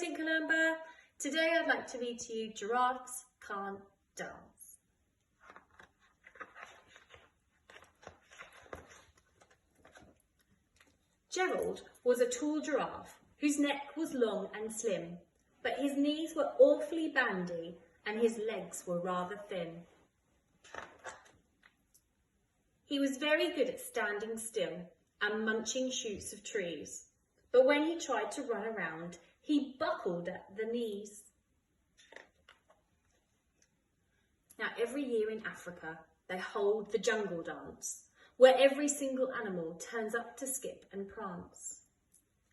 St Columba. Today I'd like to read to you Giraffes Can't Dance. Gerald was a tall giraffe whose neck was long and slim, but his knees were awfully bandy and his legs were rather thin. He was very good at standing still and munching shoots of trees, but when he tried to run around, he buckled at the knees. Now, every year in Africa, they hold the jungle dance, where every single animal turns up to skip and prance.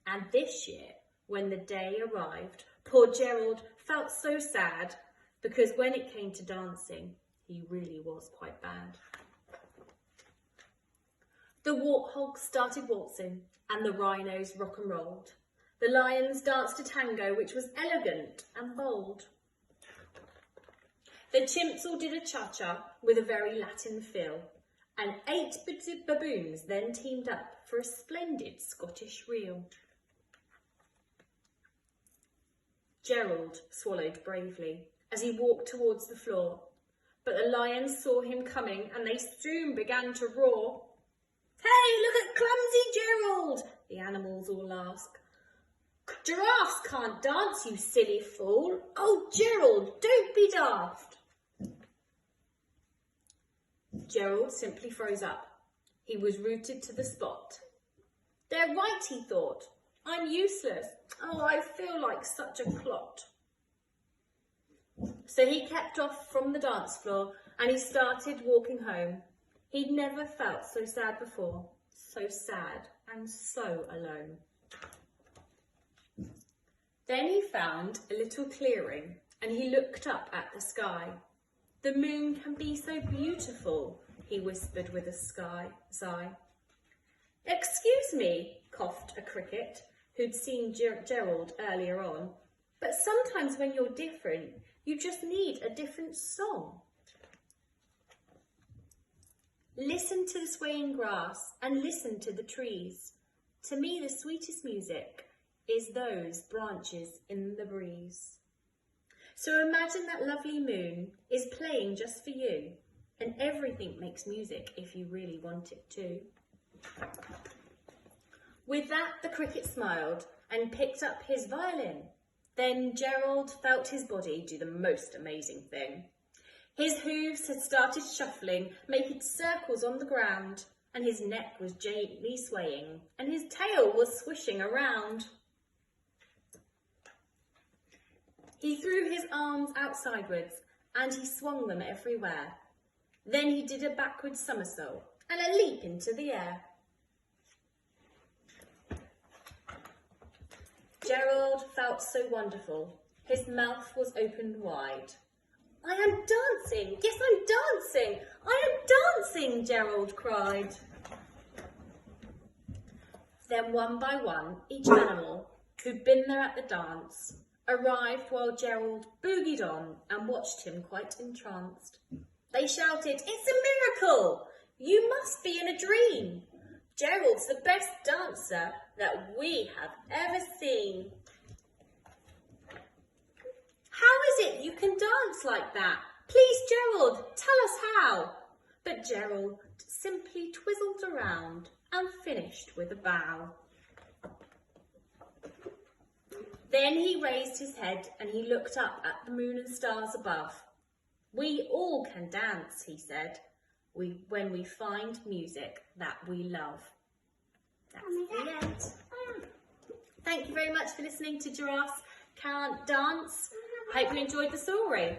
And this year, when the day arrived, poor Gerald felt so sad, because when it came to dancing, he really was quite bad. The warthogs started waltzing, and the rhinos rock and rolled. The lions danced a tango which was elegant and bold. The chimps all did a cha-cha with a very Latin feel, and 8 baboons then teamed up for a splendid Scottish reel. Gerald swallowed bravely as he walked towards the floor, but the lions saw him coming and they soon began to roar. "Hey, look at clumsy Gerald!" the animals all asked. "Giraffes can't dance, you silly fool! Oh, Gerald, don't be daft!" Gerald simply froze up. He was rooted to the spot. "They're right," he thought. "I'm useless. Oh, I feel like such a clot." So he kept off from the dance floor and he started walking home. He'd never felt so sad before, so sad and so alone. Then he found a little clearing and he looked up at the sky. "The moon can be so beautiful," he whispered with a sigh. "Excuse me," coughed a cricket who'd seen Gerald earlier on, "but sometimes when you're different, you just need a different song. Listen to the swaying grass and listen to the trees. To me, the sweetest music is those branches in the breeze. So imagine that lovely moon is playing just for you, and everything makes music if you really want it to." With that, the cricket smiled and picked up his violin. Then Gerald felt his body do the most amazing thing. His hooves had started shuffling, making circles on the ground, and his neck was gently swaying, and his tail was swishing around. He threw his arms out sideways, and he swung them everywhere. Then he did a backward somersault and a leap into the air. Gerald felt so wonderful. His mouth was opened wide. "I am dancing! Yes, I'm dancing! I am dancing!" Gerald cried. Then one by one, each animal who'd been there at the dance arrived while Gerald boogied on and watched him quite entranced. They shouted, "It's a miracle! You must be in a dream! Gerald's the best dancer that we have ever seen. How is it you can dance like that? Please, Gerald, tell us how." But Gerald simply twizzled around and finished with a bow. Then he raised his head and he looked up at the moon and stars above. "We all can dance," he said, "when we find music that we love." That's the end. Thank you very much for listening to Giraffes Can't Dance. I hope you enjoyed the story.